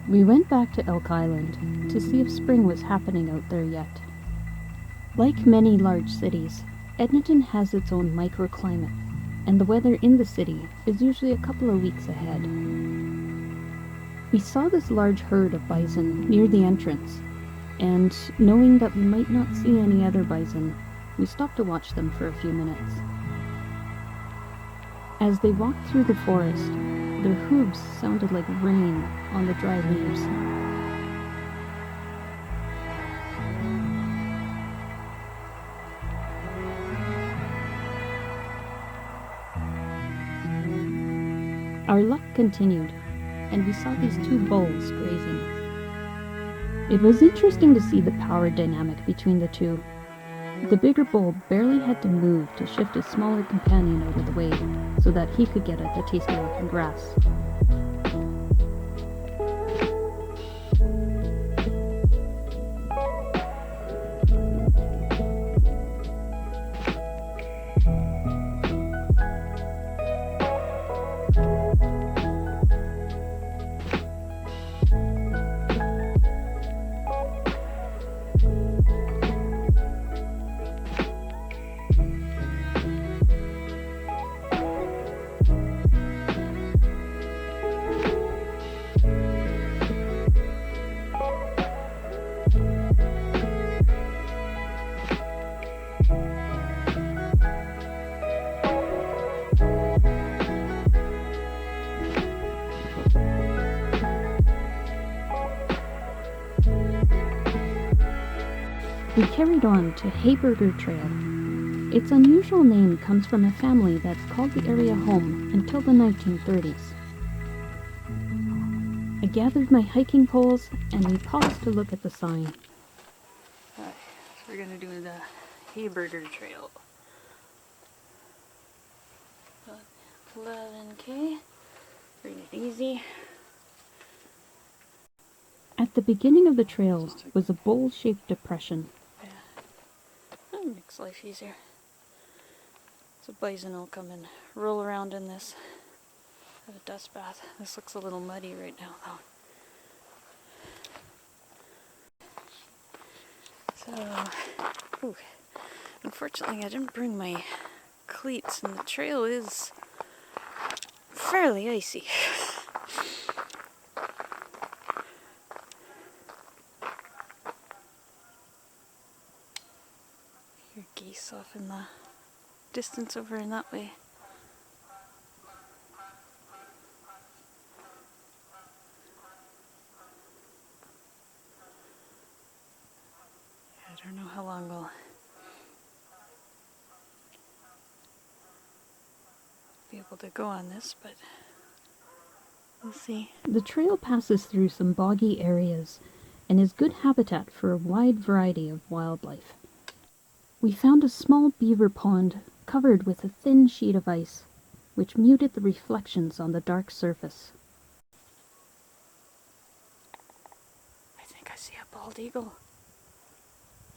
We went back to Elk Island to see if spring was happening out there yet. Like many large cities, Edmonton has its own microclimate, and the weather in the city is usually a couple of weeks ahead. We saw this large herd of bison near the entrance, and knowing that we might not see any other bison, we stopped to watch them for a few minutes. As they walked through the forest, their hooves sounded like rain on the dry leaves. Our luck continued, and we saw these two bulls grazing. It was interesting to see the power dynamic between the two. The bigger bull barely had to move to shift his smaller companion out of the way so that he could get at the tasty-looking grass. We carried on to Hayburger Trail. Its unusual name comes from a family that's called the area home until the 1930s. I gathered my hiking poles and we paused to look at the sign. Alright, so we're gonna do the Hayburger Trail. 11k, bring it easy. At the beginning of the trail was a bowl-shaped depression. That makes life easier. So bison will come and roll around in this. Have a dust bath. This looks a little muddy right now though. So, unfortunately I didn't bring my cleats and the trail is fairly icy. Hear geese off in the distance over in that way. I don't know how long we'll be able to go on this, but we'll see. The trail passes through some boggy areas and is good habitat for a wide variety of wildlife. We found a small beaver pond covered with a thin sheet of ice, which muted the reflections on the dark surface. I think I see a bald eagle.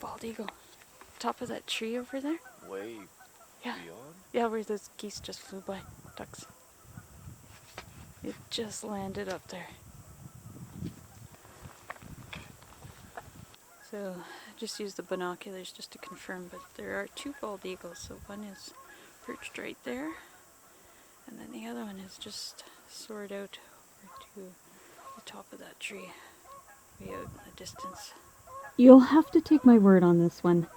Bald eagle. Top of that tree over there? Way Yeah. beyond? Yeah, where those geese just flew by. Ducks. It just landed up there. So I just used the binoculars just to confirm, but there are two bald eagles. So one is perched right there, and then the other one is just soared out over to the top of that tree, way out in the distance. You'll have to take my word on this one.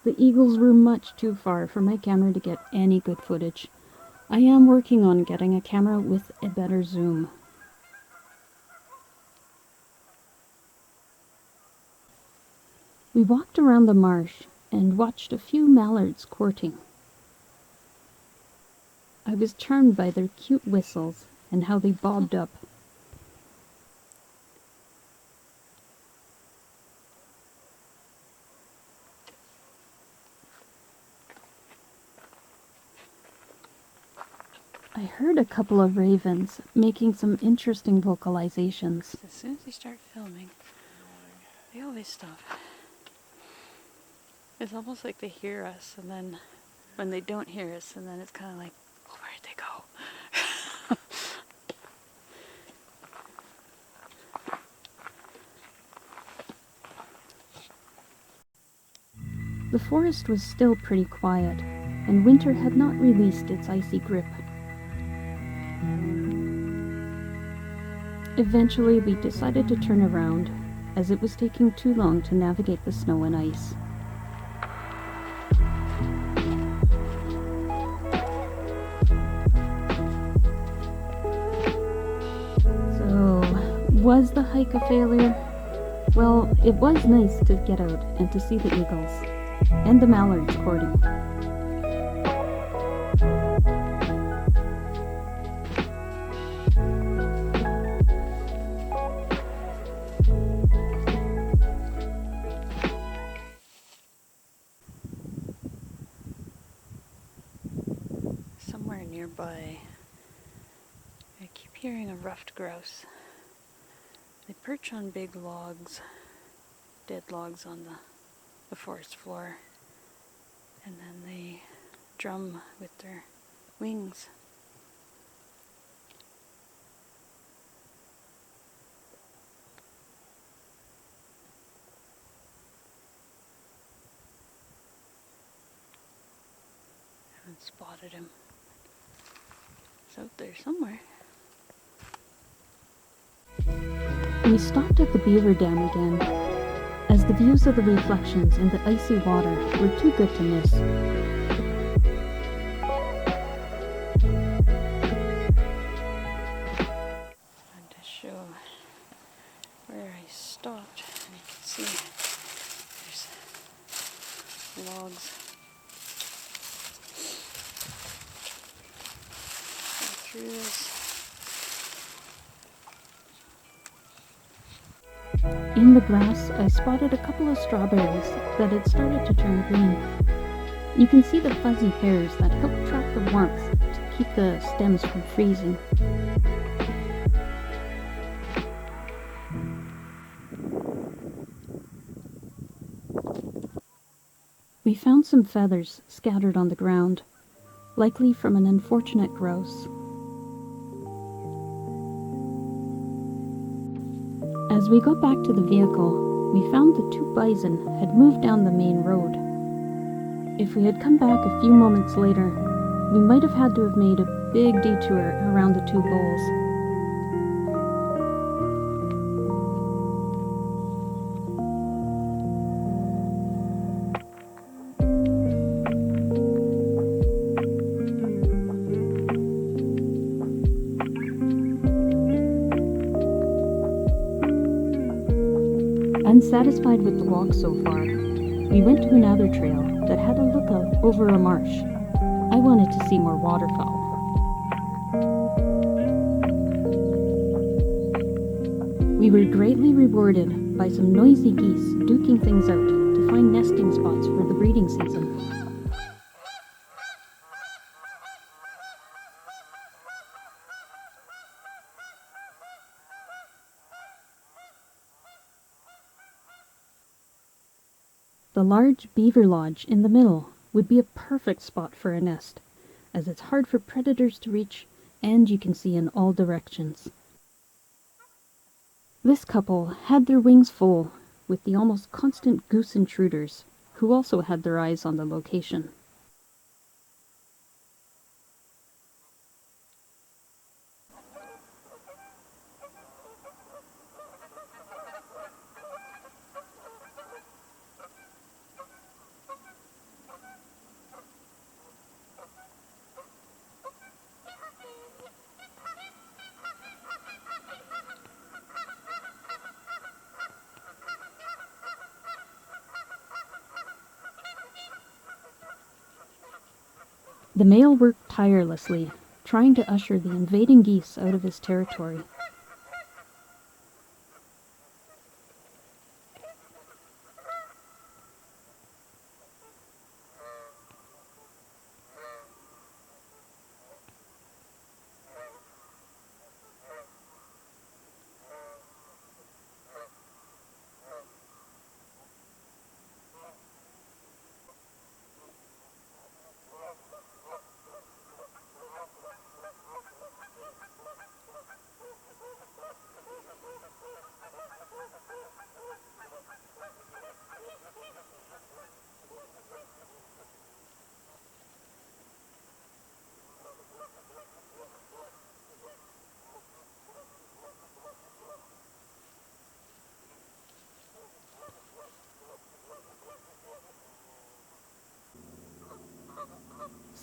The eagles were much too far for my camera to get any good footage. I am working on getting a camera with a better zoom. We walked around the marsh and watched a few mallards courting. I was charmed by their cute whistles and how they bobbed up. I heard a couple of ravens making some interesting vocalizations. As soon as they start filming, they always stop. It's almost like they hear us, and then when they don't hear us, and then it's kind of like, oh, where'd they go? The forest was still pretty quiet, and winter had not released its icy grip. Eventually, we decided to turn around, as it was taking too long to navigate the snow and ice. So, was the hike a failure? Well, it was nice to get out and to see the eagles, and the mallards courting. Somewhere nearby, I keep hearing a ruffed grouse. They perch on big logs, dead logs on the forest floor, and then they drum with their wings. I haven't spotted him. He's out there somewhere. We stopped at the beaver dam again, as the views of the reflections in the icy water were too good to miss. And to show where I stopped, and you can see there's logs through this. In the grass, I spotted a couple of strawberries that had started to turn green. You can see the fuzzy hairs that help trap the warmth to keep the stems from freezing. We found some feathers scattered on the ground, likely from an unfortunate grouse. As we got back to the vehicle, we found the two bison had moved down the main road. If we had come back a few moments later, we might have had to have made a big detour around the two bulls. Unsatisfied with the walk so far, we went to another trail that had a lookout over a marsh. I wanted to see more waterfowl. We were greatly rewarded by some noisy geese duking things out to find nesting spots for the breeding season. The large beaver lodge in the middle would be a perfect spot for a nest, as it's hard for predators to reach and you can see in all directions. This couple had their wings full with the almost constant goose intruders, who also had their eyes on the location. The male worked tirelessly, trying to usher the invading geese out of his territory.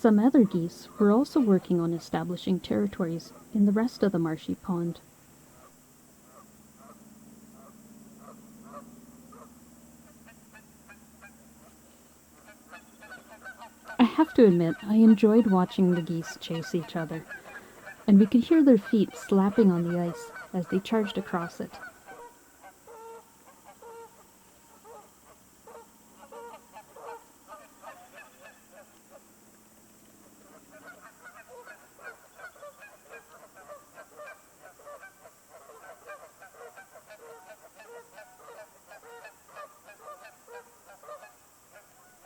Some other geese were also working on establishing territories in the rest of the marshy pond. I have to admit, I enjoyed watching the geese chase each other, and we could hear their feet slapping on the ice as they charged across it.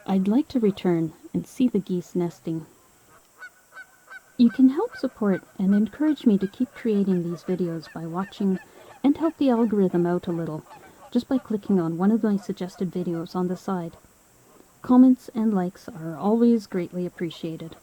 I'd like to return and see the geese nesting. You can help support and encourage me to keep creating these videos by watching and help the algorithm out a little, just by clicking on one of my suggested videos on the side. Comments and likes are always greatly appreciated.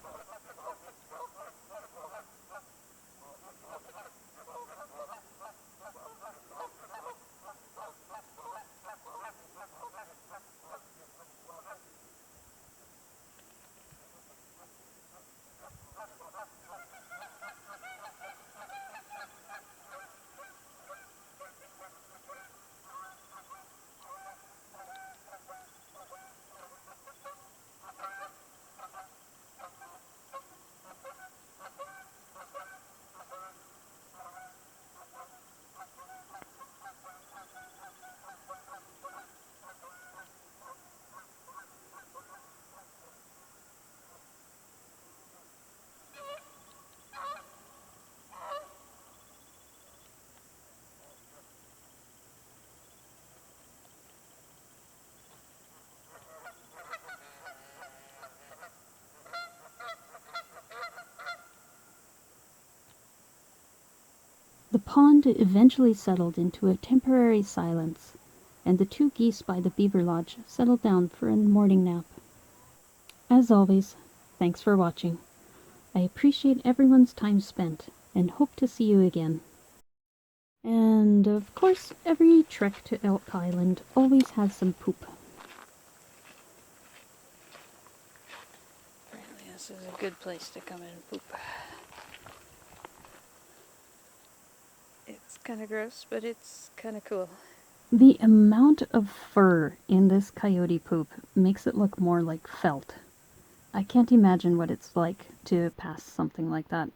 The pond eventually settled into a temporary silence, and the two geese by the beaver lodge settled down for a morning nap. As always, thanks for watching. I appreciate everyone's time spent and hope to see you again. And of course, every trek to Elk Island always has some poop. Apparently this is a good place to come in and poop. It's kind of gross, but it's kind of cool. The amount of fur in this coyote poop makes it look more like felt. I can't imagine what it's like to pass something like that.